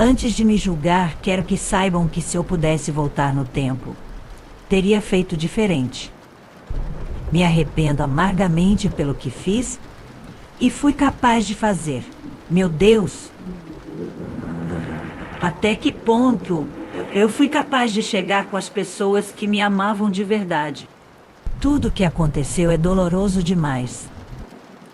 Antes de me julgar, quero que saibam que se eu pudesse voltar no tempo, teria feito diferente. Me arrependo amargamente pelo que fiz e fui capaz de fazer. Meu Deus! Até que ponto eu fui capaz de chegar com as pessoas que me amavam de verdade? Tudo o que aconteceu é doloroso demais.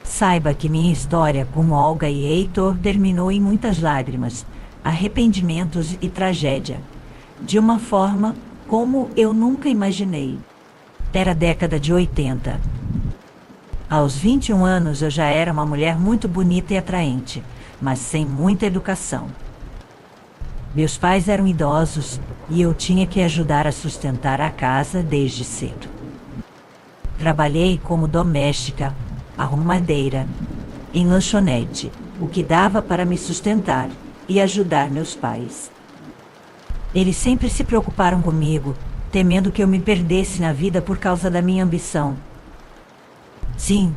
Saiba que minha história com Olga e Heitor terminou em muitas lágrimas, arrependimentos e tragédia, de uma forma como eu nunca imaginei. Era a década de 80. Aos 21 anos eu já era uma mulher muito bonita e atraente, mas sem muita educação. Meus pais eram idosos e eu tinha que ajudar a sustentar a casa desde cedo. Trabalhei como doméstica, arrumadeira, em lanchonete, o que dava para me sustentar e ajudar meus pais. Eles sempre se preocuparam comigo, temendo que eu me perdesse na vida por causa da minha ambição. Sim,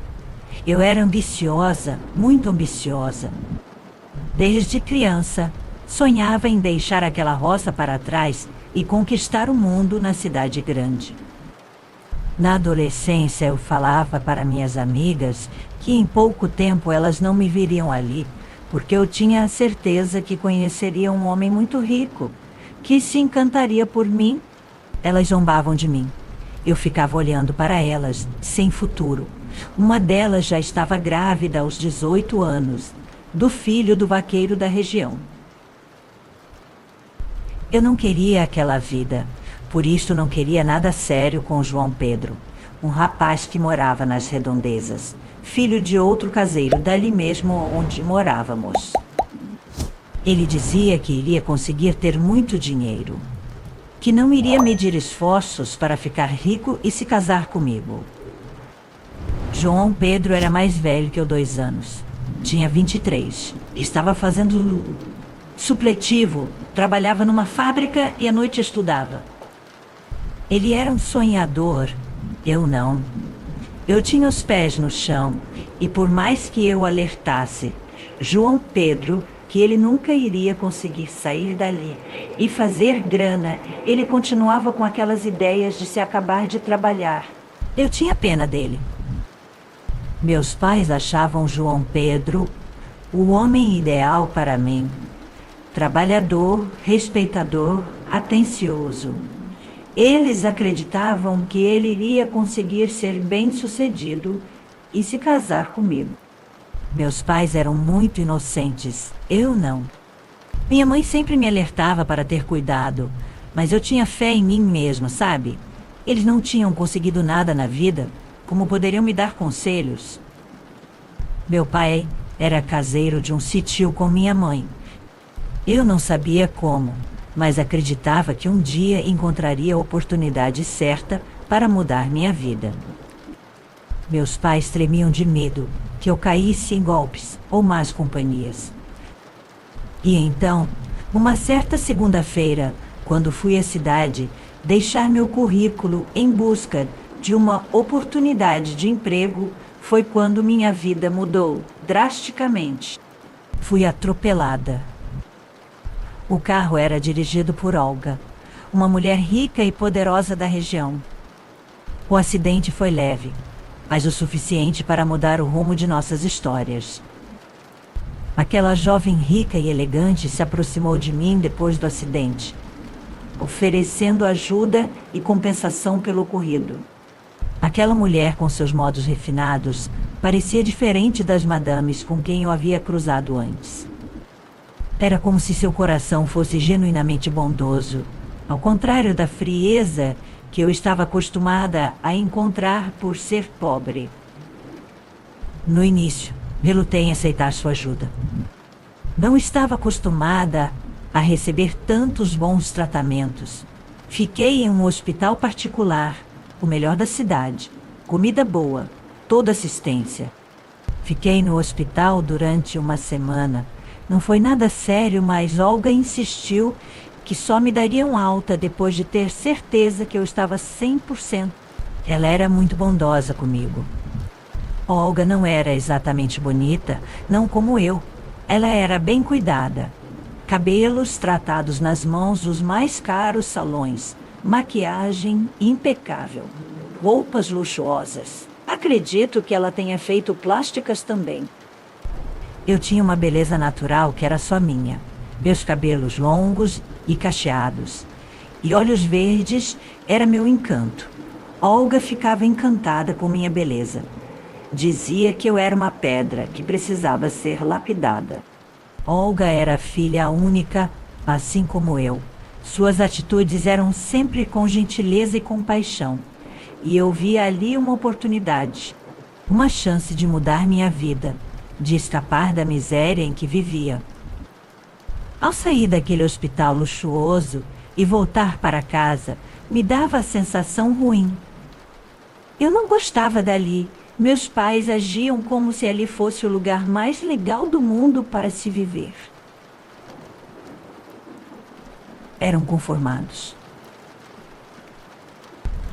eu era ambiciosa, muito ambiciosa. Desde criança, sonhava em deixar aquela roça para trás e conquistar o mundo na cidade grande. Na adolescência, eu falava para minhas amigas que em pouco tempo elas não me viriam ali, porque eu tinha a certeza que conheceria um homem muito rico, que se encantaria por mim. Elas zombavam de mim. Eu ficava olhando para elas, sem futuro. Uma delas já estava grávida aos 18 anos, do filho do vaqueiro da região. Eu não queria aquela vida, por isso não queria nada sério com João Pedro, um rapaz que morava nas redondezas, filho de outro caseiro dali mesmo onde morávamos. Ele dizia que iria conseguir ter muito dinheiro, que não iria medir esforços para ficar rico e se casar comigo. João Pedro era mais velho que eu 2 anos. Tinha 23. Estava fazendo supletivo, trabalhava numa fábrica e à noite estudava. Ele era um sonhador, eu não. Eu tinha os pés no chão e por mais que eu alertasse João Pedro que ele nunca iria conseguir sair dali e fazer grana, ele continuava com aquelas ideias de se acabar de trabalhar. Eu tinha pena dele. Meus pais achavam João Pedro o homem ideal para mim. Trabalhador, respeitador, atencioso. Eles acreditavam que ele iria conseguir ser bem-sucedido e se casar comigo. Meus pais eram muito inocentes, eu não. Minha mãe sempre me alertava para ter cuidado, mas eu tinha fé em mim mesma, sabe? Eles não tinham conseguido nada na vida, como poderiam me dar conselhos. Meu pai era caseiro de um sítio com minha mãe. Eu não sabia como, mas acreditava que um dia encontraria a oportunidade certa para mudar minha vida. Meus pais tremiam de medo que eu caísse em golpes ou más companhias. E então, uma certa segunda-feira, quando fui à cidade deixar meu currículo em busca de uma oportunidade de emprego, foi quando minha vida mudou drasticamente. Fui atropelada. O carro era dirigido por Olga, uma mulher rica e poderosa da região. O acidente foi leve, mas o suficiente para mudar o rumo de nossas histórias. Aquela jovem rica e elegante se aproximou de mim depois do acidente, oferecendo ajuda e compensação pelo ocorrido. Aquela mulher, com seus modos refinados, parecia diferente das madames com quem eu havia cruzado antes. Era como se seu coração fosse genuinamente bondoso, ao contrário da frieza que eu estava acostumada a encontrar por ser pobre. No início, relutei em aceitar sua ajuda. Não estava acostumada a receber tantos bons tratamentos. Fiquei em um hospital particular, o melhor da cidade, comida boa, toda assistência. Fiquei no hospital durante uma semana. Não foi nada sério, mas Olga insistiu que só me dariam alta depois de ter certeza que eu estava 100%. Ela era muito bondosa comigo. Olga não era exatamente bonita, não como eu. Ela era bem cuidada. Cabelos tratados nas mãos dos mais caros salões, maquiagem impecável, roupas luxuosas. Acredito que ela tenha feito plásticas também. Eu tinha uma beleza natural que era só minha. Meus cabelos longos e cacheados, e olhos verdes era meu encanto. Olga ficava encantada com minha beleza. Dizia que eu era uma pedra que precisava ser lapidada. Olga era filha única, assim como eu. Suas atitudes eram sempre com gentileza e compaixão. E eu via ali uma oportunidade, uma chance de mudar minha vida, de escapar da miséria em que vivia. Ao sair daquele hospital luxuoso e voltar para casa, me dava a sensação ruim. Eu não gostava dali. Meus pais agiam como se ali fosse o lugar mais legal do mundo para se viver. Eram conformados.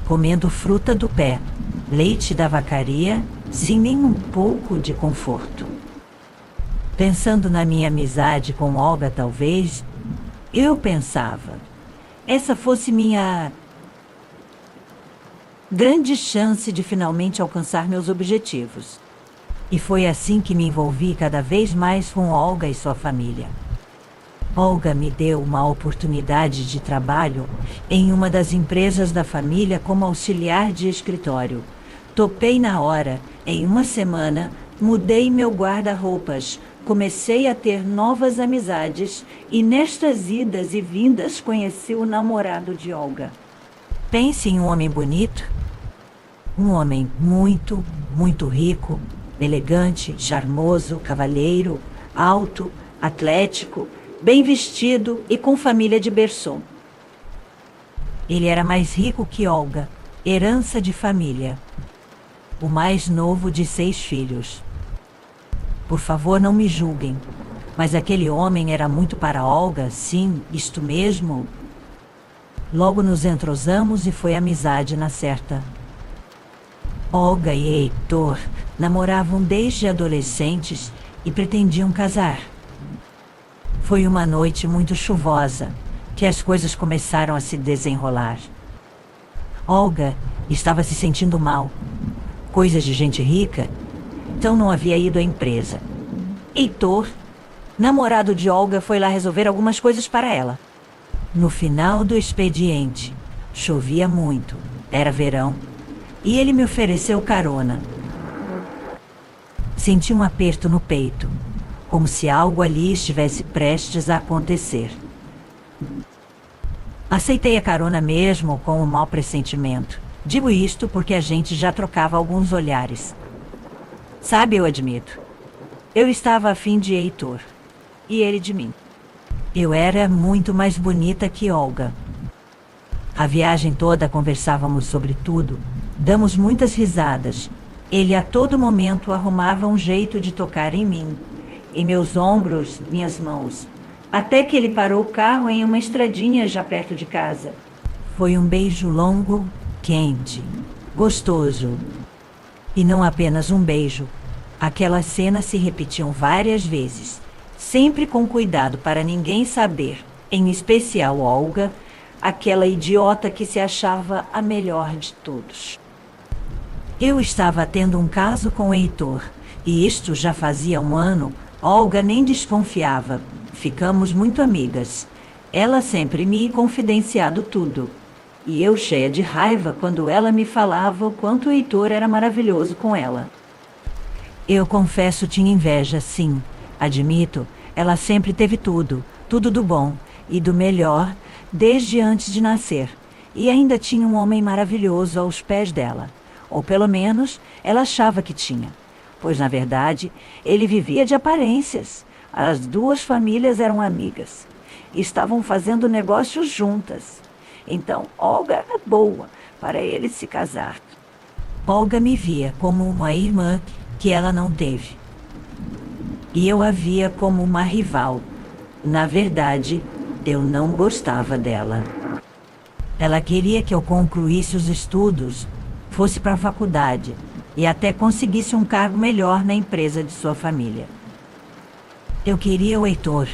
Comendo fruta do pé, leite da vacaria, sem nem um pouco de conforto. Pensando na minha amizade com Olga, talvez, eu pensava, essa fosse minha grande chance de finalmente alcançar meus objetivos. E foi assim que me envolvi cada vez mais com Olga e sua família. Olga me deu uma oportunidade de trabalho em uma das empresas da família como auxiliar de escritório. Topei na hora. Em uma semana, mudei meu guarda-roupas, comecei a ter novas amizades e nestas idas e vindas conheci o namorado de Olga. Pense em um homem bonito. Um homem muito, muito rico, elegante, charmoso, cavalheiro, alto, atlético, bem vestido e com família de berçom. Ele era mais rico que Olga, herança de família. O mais novo de 6 filhos. Por favor, não me julguem, mas aquele homem era muito para Olga, sim, isto mesmo. Logo nos entrosamos e foi amizade na certa. Olga e Heitor namoravam desde adolescentes e pretendiam casar. Foi uma noite muito chuvosa que as coisas começaram a se desenrolar. Olga estava se sentindo mal. Coisas de gente rica, então não havia ido à empresa. Heitor, namorado de Olga, foi lá resolver algumas coisas para ela. No final do expediente, chovia muito, era verão, e ele me ofereceu carona. Senti um aperto no peito, como se algo ali estivesse prestes a acontecer. Aceitei a carona mesmo com um mau pressentimento. Digo isto porque a gente já trocava alguns olhares. Sabe, eu admito. Eu estava afim de Heitor, e ele de mim. Eu era muito mais bonita que Olga. A viagem toda conversávamos sobre tudo, damos muitas risadas. Ele a todo momento arrumava um jeito de tocar em mim, em meus ombros, minhas mãos, até que ele parou o carro em uma estradinha já perto de casa. Foi um beijo longo, quente, gostoso. E não apenas um beijo. Aquelas cenas se repetiam várias vezes, sempre com cuidado para ninguém saber, em especial Olga, aquela idiota que se achava a melhor de todos. Eu estava tendo um caso com Heitor, e isto já fazia um ano. Olga nem desconfiava. Ficamos muito amigas. Ela sempre me confidenciado tudo. E eu cheia de raiva quando ela me falava o quanto Heitor era maravilhoso com ela. Eu confesso, tinha inveja, sim. Admito, ela sempre teve tudo, tudo do bom e do melhor, desde antes de nascer. E ainda tinha um homem maravilhoso aos pés dela. Ou pelo menos, ela achava que tinha. Pois, na verdade, ele vivia de aparências. As duas famílias eram amigas. Estavam fazendo negócios juntas. Então, Olga era boa para ele se casar. Olga me via como uma irmã que ela não teve. E eu a via como uma rival. Na verdade, eu não gostava dela. Ela queria que eu concluísse os estudos, fosse para a faculdade e até conseguisse um cargo melhor na empresa de sua família. Eu queria o Heitor,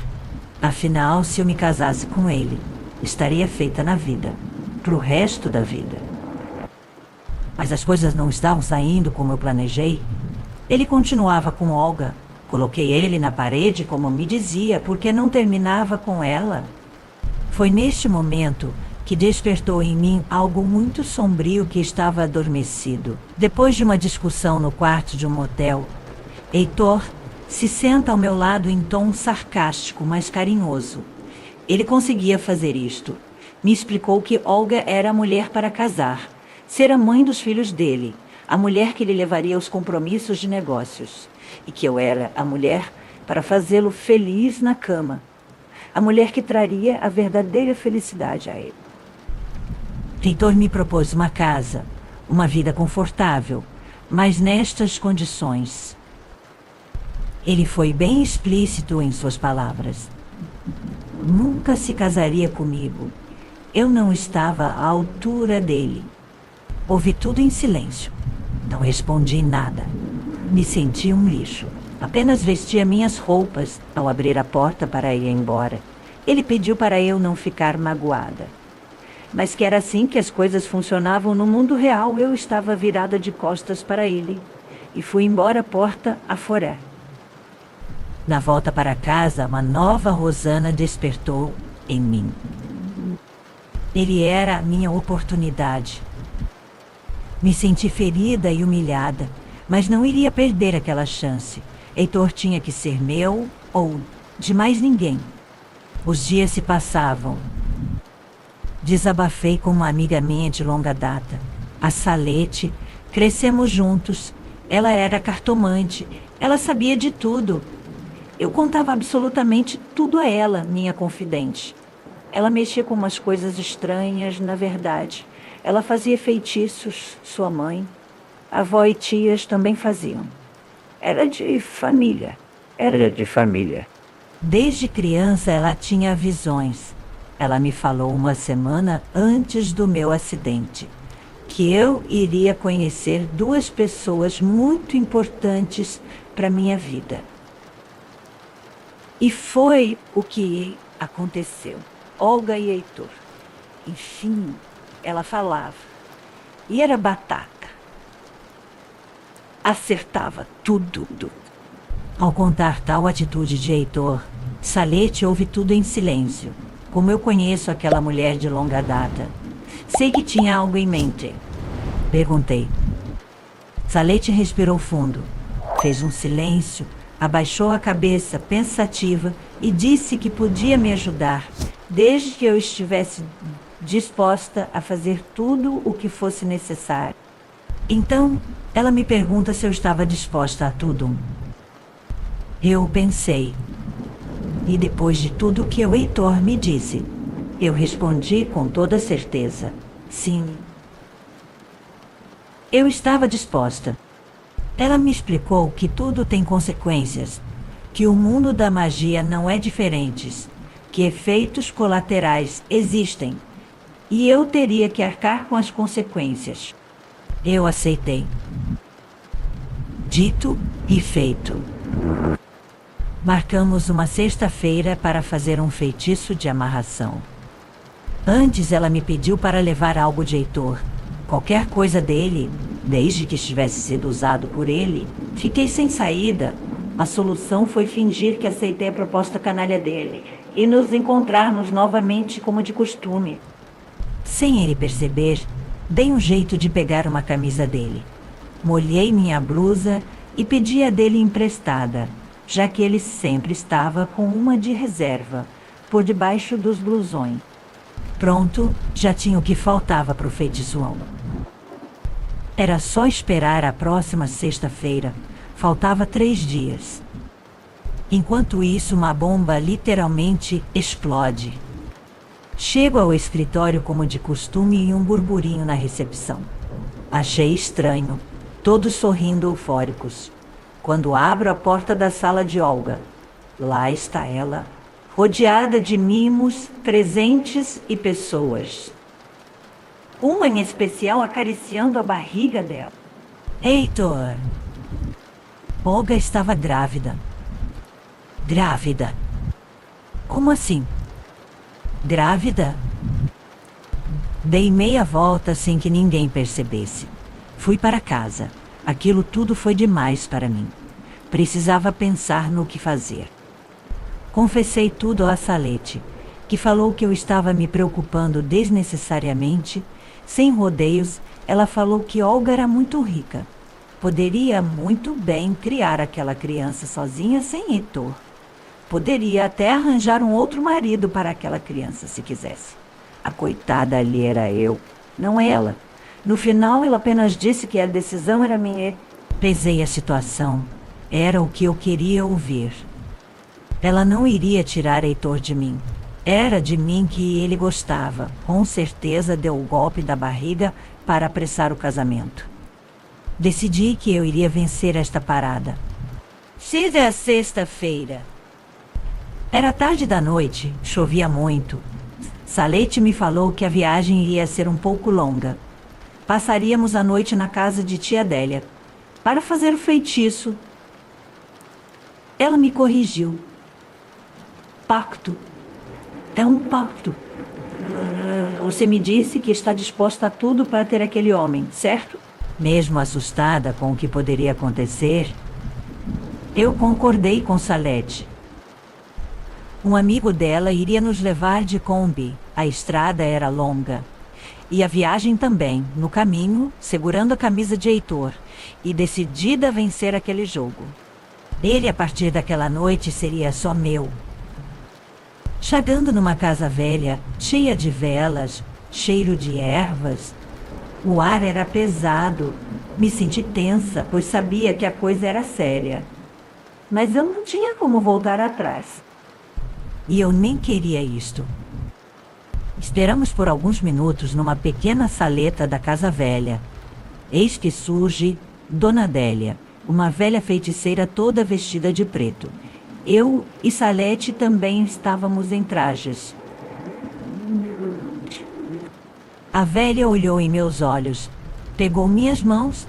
Afinal, se eu me casasse com ele, estaria feita na vida, pro resto da vida. Mas as coisas não estavam saindo como eu planejei. Ele continuava com Olga. Coloquei ele na parede, como me dizia, porque não terminava com ela. Foi neste momento que despertou em mim algo muito sombrio que estava adormecido. Depois de uma discussão no quarto de um motel, Heitor se senta ao meu lado em tom sarcástico, mas carinhoso. Ele conseguia fazer isto. Me explicou que Olga era a mulher para casar, ser a mãe dos filhos dele, a mulher que lhe levaria aos compromissos de negócios, e que eu era a mulher para fazê-lo feliz na cama, a mulher que traria a verdadeira felicidade a ele. Heitor me propôs uma casa, uma vida confortável, mas nestas condições. Ele foi bem explícito em suas palavras. Nunca se casaria comigo. Eu não estava à altura dele. Ouvi tudo em silêncio. Não respondi nada. Me senti um lixo. Apenas vestia minhas roupas ao abrir a porta para ir embora. Ele pediu para eu não ficar magoada. Mas que era assim que as coisas funcionavam no mundo real, eu estava virada de costas para ele. E fui embora porta afora. Na volta para casa, uma nova Rosana despertou em mim. Ele era a minha oportunidade. Me senti ferida e humilhada, mas não iria perder aquela chance. Heitor tinha que ser meu ou de mais ninguém. Os dias se passavam. Desabafei com uma amiga minha de longa data, a Salete. Crescemos juntos. Ela era cartomante. Ela sabia de tudo. Eu contava absolutamente tudo a ela, minha confidente. Ela mexia com umas coisas estranhas, na verdade. Ela fazia feitiços, sua mãe. A avó e tias também faziam. Era de família. Desde criança ela tinha visões. Ela me falou uma semana antes do meu acidente que eu iria conhecer duas pessoas muito importantes para minha vida. E foi o que aconteceu. Olga e Heitor. Enfim, ela falava. E era batata. Acertava tudo. Ao contar tal atitude de Heitor, Salete ouve tudo em silêncio. Como eu conheço aquela mulher de longa data. Sei que tinha algo em mente. Perguntei. Salete respirou fundo. Fez um silêncio. Abaixou a cabeça, pensativa, e disse que podia me ajudar, desde que eu estivesse disposta a fazer tudo o que fosse necessário. Então, ela me pergunta se eu estava disposta a tudo. Eu pensei. E depois de tudo que o Heitor me disse, eu respondi com toda certeza. Sim. Eu estava disposta. Ela me explicou que tudo tem consequências, que o mundo da magia não é diferente, que efeitos colaterais existem, e eu teria que arcar com as consequências. Eu aceitei. Dito e feito. Marcamos uma sexta-feira para fazer um feitiço de amarração. Antes ela me pediu para levar algo de Heitor, qualquer coisa dele, desde que estivesse sido usado por ele. Fiquei sem saída. A solução foi fingir que aceitei a proposta canalha dele e nos encontrarmos novamente como de costume. Sem ele perceber, dei um jeito de pegar uma camisa dele. Molhei minha blusa e pedi a dele emprestada, já que ele sempre estava com uma de reserva, por debaixo dos blusões. Pronto, já tinha o que faltava para o feitiço. Era só esperar a próxima sexta-feira. Faltava 3 dias. Enquanto isso, uma bomba literalmente explode. Chego ao escritório como de costume e um burburinho na recepção. Achei estranho, todos sorrindo eufóricos. Quando abro a porta da sala de Olga, lá está ela, rodeada de mimos, presentes e pessoas. Uma em especial acariciando a barriga dela. Heitor! Olga estava grávida. Como assim? Grávida? Dei meia volta sem que ninguém percebesse. Fui para casa. Aquilo tudo foi demais para mim. Precisava pensar no que fazer. Confessei tudo a Salete, que falou que eu estava me preocupando desnecessariamente. Sem rodeios, ela falou que Olga era muito rica. Poderia muito bem criar aquela criança sozinha sem Heitor. Poderia até arranjar um outro marido para aquela criança, se quisesse. A coitada ali era eu, não ela. No final, ela apenas disse que a decisão era minha. Pesei a situação. Era o que eu queria ouvir. Ela não iria tirar Heitor de mim. Era de mim que ele gostava. Com certeza deu o golpe da barriga para apressar o casamento. Decidi que eu iria vencer esta parada. Chega a sexta-feira. Era tarde da noite, chovia muito. Salete me falou que a viagem iria ser um pouco longa. Passaríamos a noite na casa de tia Adélia, para fazer o feitiço. Ela me corrigiu. Pacto. É um pacto. Você me disse que está disposta a tudo para ter aquele homem, certo? Mesmo assustada com o que poderia acontecer, eu concordei com Salete. Um amigo dela iria nos levar de Kombi. A estrada era longa. E a viagem também, no caminho, segurando a camisa de Heitor e decidida a vencer aquele jogo. Ele, a partir daquela noite, seria só meu. Chegando numa casa velha, cheia de velas, cheiro de ervas, o ar era pesado. Me senti tensa, pois sabia que a coisa era séria. Mas eu não tinha como voltar atrás. E eu nem queria isto. Esperamos por alguns minutos numa pequena saleta da casa velha. Eis que surge Dona Adélia, uma velha feiticeira toda vestida de preto. Eu e Salete também estávamos em trajes. A velha olhou em meus olhos, pegou minhas mãos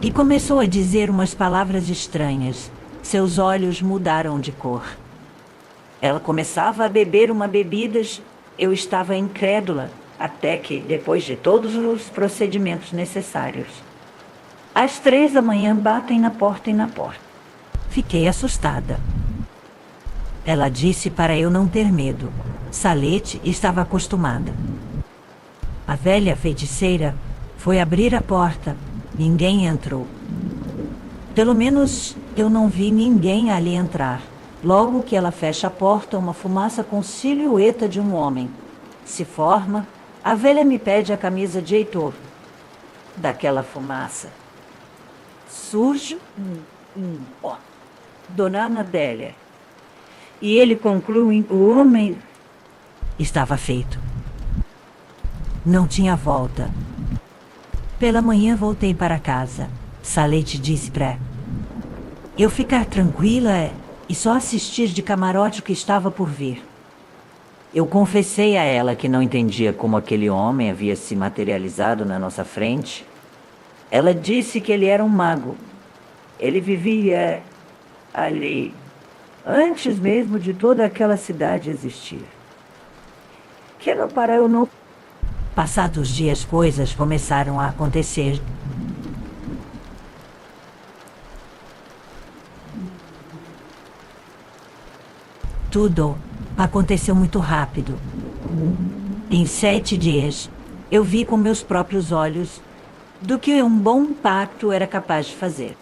e começou a dizer umas palavras estranhas. Seus olhos mudaram de cor. Ela começava a beber uma bebida. Eu estava incrédula, até que, depois de todos os procedimentos necessários, às 3 da manhã batem na porta e na porta. Fiquei assustada. Ela disse para eu não ter medo. Salete estava acostumada. A velha feiticeira foi abrir a porta. Ninguém entrou. Pelo menos eu não vi ninguém ali entrar. Logo que ela fecha a porta, uma fumaça com silhueta de um homem se forma. A velha me pede a camisa de Heitor. Daquela fumaça surge Dona Adélia. E ele conclui: o homem estava feito. Não tinha volta. Pela manhã voltei para casa. Salete disse para eu ficar tranquila e só assistir de camarote o que estava por vir. Eu confessei a ela que não entendia como aquele homem havia se materializado na nossa frente. Ela disse que ele era um mago. Ele vivia ali, antes mesmo de toda aquela cidade existir. Que era para eu não... Passados dias, coisas começaram a acontecer. Tudo aconteceu muito rápido. Em 7 dias, eu vi com meus próprios olhos do que um bom pacto era capaz de fazer.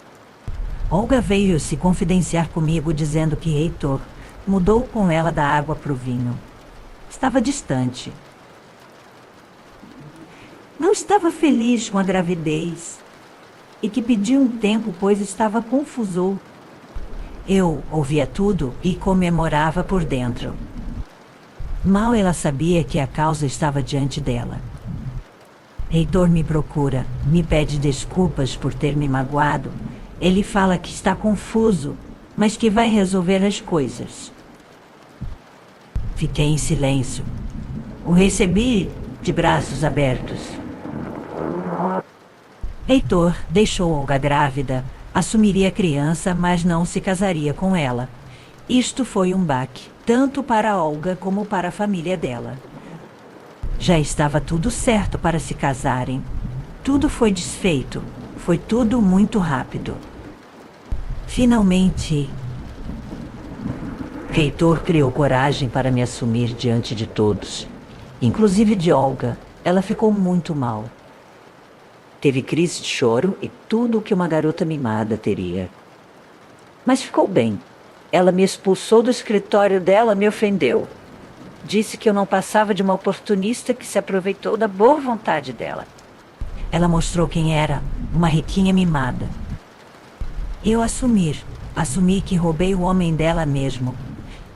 Olga veio se confidenciar comigo, dizendo que Heitor mudou com ela da água para o vinho. Estava distante. Não estava feliz com a gravidez e que pediu um tempo, pois estava confuso. Eu ouvia tudo e comemorava por dentro. Mal ela sabia que a causa estava diante dela. Heitor me procura, me pede desculpas por ter me magoado. Ele fala que está confuso, mas que vai resolver as coisas. Fiquei em silêncio. O recebi de braços abertos. Heitor deixou Olga grávida. Assumiria a criança, mas não se casaria com ela. Isto foi um baque, tanto para Olga como para a família dela. Já estava tudo certo para se casarem. Tudo foi desfeito. Foi tudo muito rápido. Finalmente, Heitor criou coragem para me assumir diante de todos, inclusive de Olga. Ela ficou muito mal. Teve crise de choro e tudo o que uma garota mimada teria. Mas ficou bem. Ela me expulsou do escritório dela, me ofendeu. Disse que eu não passava de uma oportunista que se aproveitou da boa vontade dela. Ela mostrou quem era, uma riquinha mimada. Eu assumi que roubei o homem dela mesmo,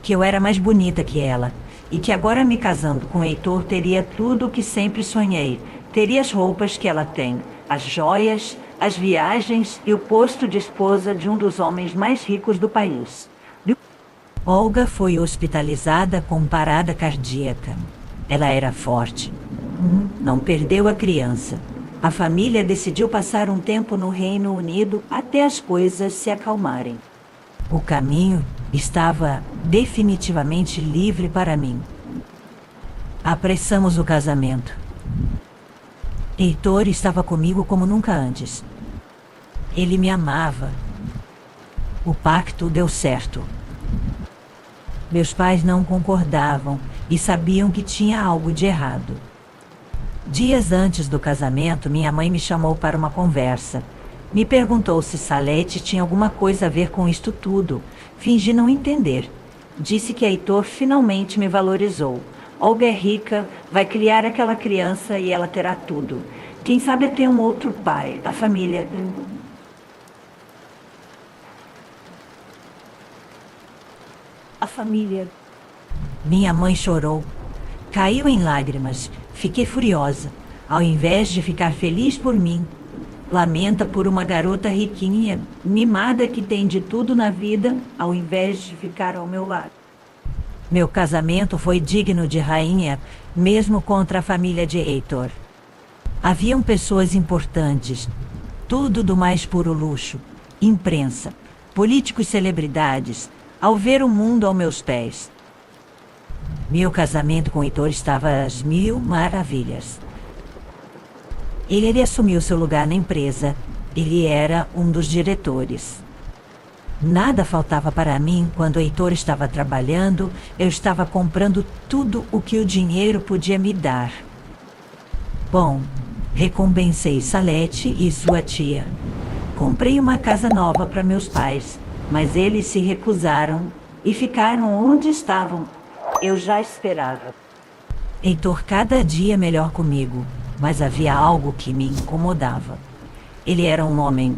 que eu era mais bonita que ela, e que agora me casando com Heitor teria tudo o que sempre sonhei. Teria as roupas que ela tem, as joias, as viagens e o posto de esposa de um dos homens mais ricos do país. Olga foi hospitalizada com parada cardíaca. Ela era forte. Não perdeu a criança. A família decidiu passar um tempo no Reino Unido até as coisas se acalmarem. O caminho estava definitivamente livre para mim. Apressamos o casamento. Heitor estava comigo como nunca antes. Ele me amava. O pacto deu certo. Meus pais não concordavam e sabiam que tinha algo de errado. Dias antes do casamento, minha mãe me chamou para uma conversa. Me perguntou se Salete tinha alguma coisa a ver com isto tudo. Fingi não entender. Disse que Heitor finalmente me valorizou. Olga é rica, vai criar aquela criança e ela terá tudo. Quem sabe ter um outro pai, a família. A família. Minha mãe chorou. Caiu em lágrimas. Fiquei furiosa. Ao invés de ficar feliz por mim, lamenta por uma garota riquinha, mimada que tem de tudo na vida, ao invés de ficar ao meu lado. Meu casamento foi digno de rainha, mesmo contra a família de Heitor. Haviam pessoas importantes, tudo do mais puro luxo, imprensa, políticos e celebridades, ao ver o mundo aos meus pés. Meu casamento com Heitor estava às mil maravilhas. Ele assumiu seu lugar na empresa. Ele era um dos diretores. Nada faltava para mim quando Heitor estava trabalhando. Eu estava comprando tudo o que o dinheiro podia me dar. Bom, recompensei Salete e sua tia. Comprei uma casa nova para meus pais, mas eles se recusaram e ficaram onde estavam. Eu já esperava. Heitor cada dia melhor comigo, mas havia algo que me incomodava. Ele era um homem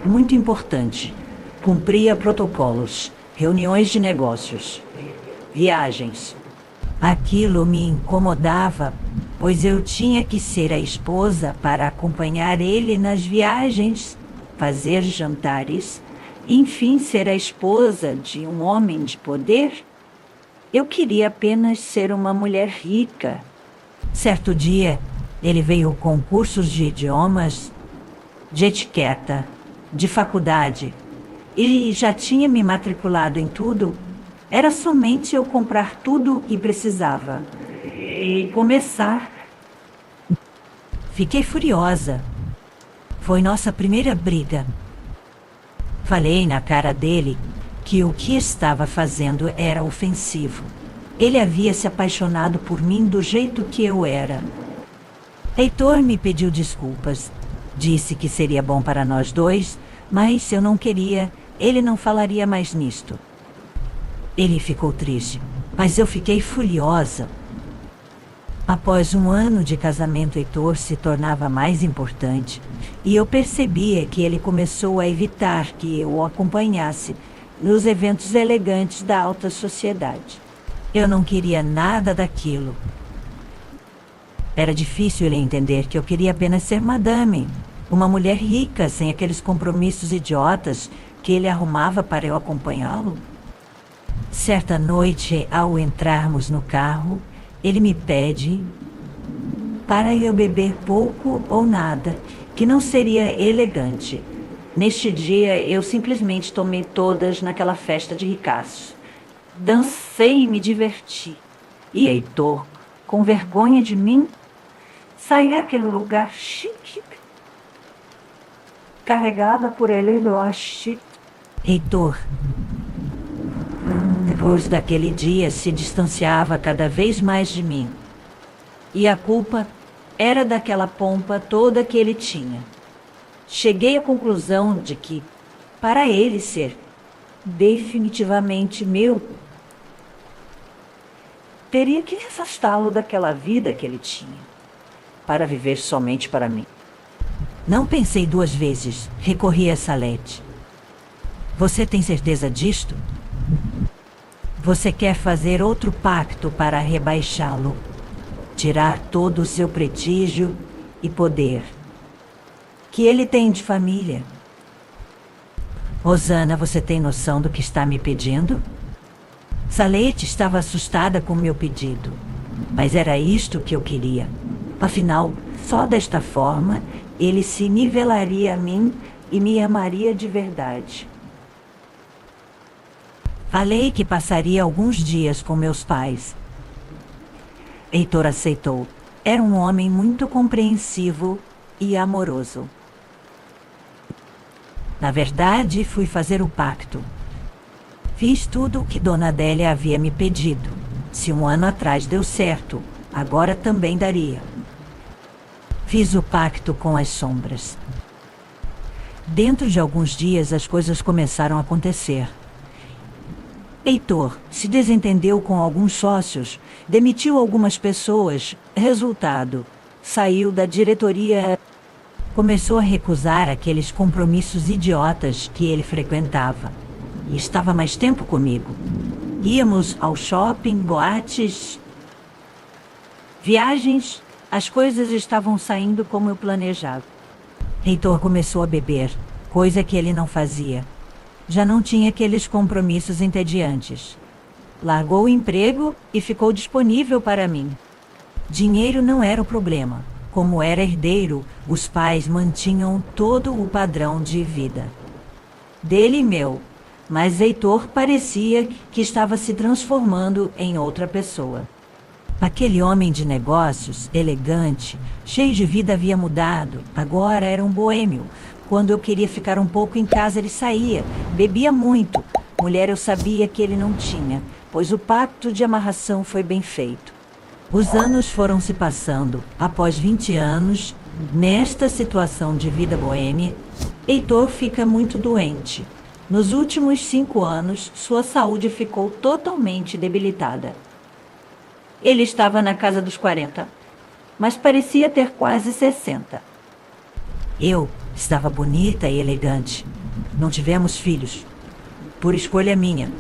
muito importante. Cumpria protocolos, reuniões de negócios, viagens. Aquilo me incomodava, pois eu tinha que ser a esposa para acompanhar ele nas viagens, fazer jantares, enfim, ser a esposa de um homem de poder. Eu queria apenas ser uma mulher rica. Certo dia, ele veio com cursos de idiomas, de etiqueta, de faculdade. Ele já tinha me matriculado em tudo. Era somente eu comprar tudo o que precisava e começar. Fiquei furiosa. Foi nossa primeira briga. Falei na cara dele que o que estava fazendo era ofensivo. Ele havia se apaixonado por mim do jeito que eu era. Heitor me pediu desculpas. Disse que seria bom para nós dois, mas se eu não queria, ele não falaria mais nisto. Ele ficou triste, mas eu fiquei furiosa. Após um ano de casamento, Heitor se tornava mais importante, e eu percebia que ele começou a evitar que eu o acompanhasse nos eventos elegantes da alta sociedade. Eu não queria nada daquilo. Era difícil ele entender que eu queria apenas ser madame, uma mulher rica, sem aqueles compromissos idiotas que ele arrumava para eu acompanhá-lo. Certa noite, ao entrarmos no carro, ele me pede para eu beber pouco ou nada, que não seria elegante. Neste dia, eu simplesmente tomei todas naquela festa de ricaços. Dancei e me diverti. E Heitor, com vergonha de mim, saí daquele lugar chique, carregada por ele do chique. Heitor, depois daquele dia, se distanciava cada vez mais de mim. E a culpa era daquela pompa toda que ele tinha. Cheguei à conclusão de que, para ele ser definitivamente meu, teria que afastá-lo daquela vida que ele tinha, para viver somente para mim. Não pensei duas vezes, recorri a Salete. Você tem certeza disto? Você quer fazer outro pacto para rebaixá-lo, tirar todo o seu prestígio e poder que ele tem de família. Rosana, você tem noção do que está me pedindo? Salete estava assustada com meu pedido, mas era isto que eu queria. Afinal, só desta forma ele se nivelaria a mim e me amaria de verdade. Falei que passaria alguns dias com meus pais. Heitor aceitou. Era um homem muito compreensivo e amoroso. Na verdade, fui fazer o pacto. Fiz tudo o que Dona Adélia havia me pedido. Se 1 ano atrás deu certo, agora também daria. Fiz o pacto com as sombras. Dentro de alguns dias, as coisas começaram a acontecer. Heitor se desentendeu com alguns sócios, demitiu algumas pessoas. Resultado, saiu da diretoria. Começou a recusar aqueles compromissos idiotas que ele frequentava. E estava mais tempo comigo. Íamos ao shopping, boates, viagens. As coisas estavam saindo como eu planejava. Heitor começou a beber, coisa que ele não fazia. Já não tinha aqueles compromissos entediantes. Largou o emprego e ficou disponível para mim. Dinheiro não era o problema. Como era herdeiro, os pais mantinham todo o padrão de vida dele e meu, mas Heitor parecia que estava se transformando em outra pessoa. Aquele homem de negócios, elegante, cheio de vida havia mudado. Agora era um boêmio. Quando eu queria ficar um pouco em casa, ele saía, bebia muito. Mulher eu sabia que ele não tinha, pois o pacto de amarração foi bem feito. Os anos foram se passando. Após 20 anos, nesta situação de vida boêmia, Heitor fica muito doente. Nos últimos 5 anos, sua saúde ficou totalmente debilitada. Ele estava na casa dos 40, mas parecia ter quase 60. Eu estava bonita e elegante. Não tivemos filhos, por escolha minha.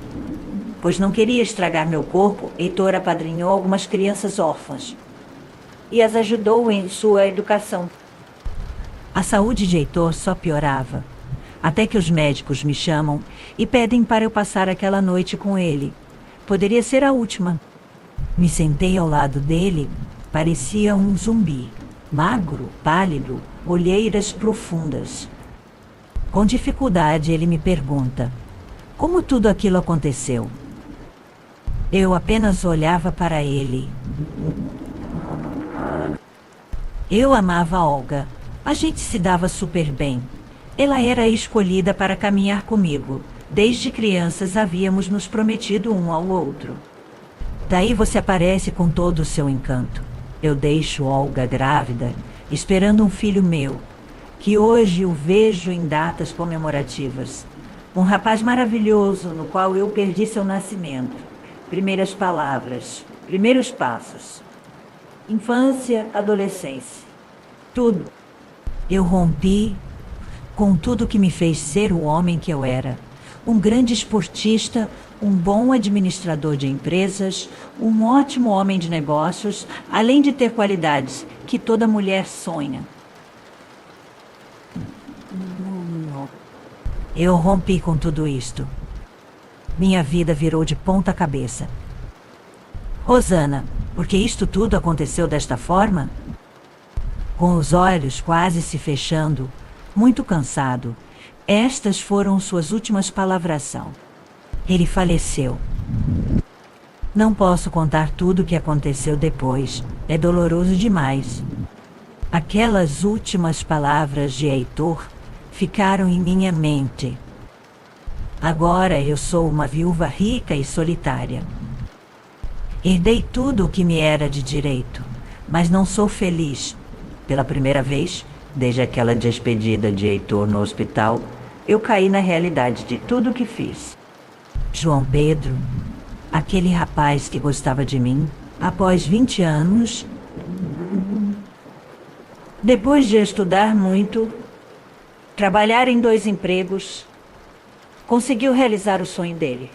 Pois não queria estragar meu corpo, Heitor apadrinhou algumas crianças órfãs e as ajudou em sua educação. A saúde de Heitor só piorava, até que os médicos me chamam e pedem para eu passar aquela noite com ele. Poderia ser a última. Me sentei ao lado dele, parecia um zumbi, magro, pálido, olheiras profundas. Com dificuldade ele me pergunta: como tudo aquilo aconteceu? Eu apenas olhava para ele. Eu amava Olga. A gente se dava super bem. Ela era a escolhida para caminhar comigo. Desde crianças havíamos nos prometido um ao outro. Daí você aparece com todo o seu encanto. Eu deixo Olga grávida, esperando um filho meu, que hoje o vejo em datas comemorativas. Um rapaz maravilhoso no qual eu perdi seu nascimento. Primeiras palavras, primeiros passos. Infância, adolescência. Tudo. Eu rompi com tudo que me fez ser o homem que eu era. Um grande esportista, um bom administrador de empresas, um ótimo homem de negócios, além de ter qualidades que toda mulher sonha. Eu rompi com tudo isto. Minha vida virou de ponta cabeça. Rosana, por que isto tudo aconteceu desta forma? Com os olhos quase se fechando, muito cansado, Estas foram suas últimas palavras. Ele faleceu. Não posso contar tudo o que aconteceu depois. É doloroso demais. Aquelas últimas palavras de Heitor ficaram em minha mente. Agora eu sou uma viúva rica e solitária. Herdei tudo o que me era de direito, mas não sou feliz. Pela primeira vez, desde aquela despedida de Heitor no hospital, eu caí na realidade de tudo o que fiz. João Pedro, aquele rapaz que gostava de mim, após 20 anos, depois de estudar muito, trabalhar em 2 empregos, conseguiu realizar o sonho dele.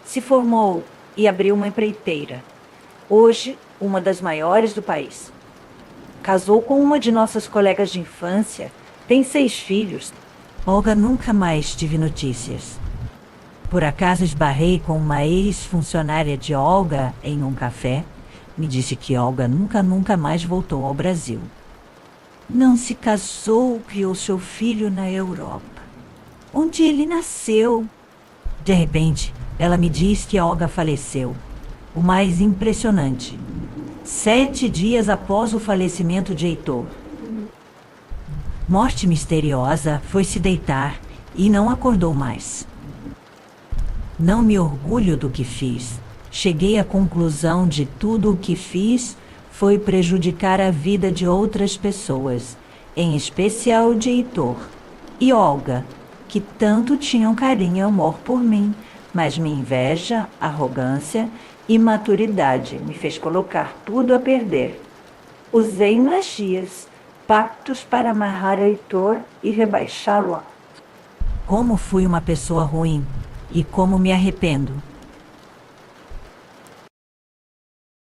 Se formou e abriu uma empreiteira, hoje uma das maiores do país. Casou com uma de nossas colegas de infância, tem 6 filhos. Olga, nunca mais tive notícias. Por acaso esbarrei com uma ex-funcionária de Olga em um café. Me disse que Olga nunca mais voltou ao Brasil. Não se casou, criou seu filho na Europa, onde ele nasceu. De repente, ela me diz que Olga faleceu. O mais impressionante: 7 dias após o falecimento de Heitor. Morte misteriosa, foi se deitar e não acordou mais. Não me orgulho do que fiz. Cheguei à conclusão de tudo o que fiz foi prejudicar a vida de outras pessoas, em especial de Heitor e Olga, que tanto tinham carinho e amor por mim, mas minha inveja, arrogância e imaturidade me fez colocar tudo a perder. Usei magias, pactos para amarrar Heitor e rebaixá-lo. Como fui uma pessoa ruim e como me arrependo.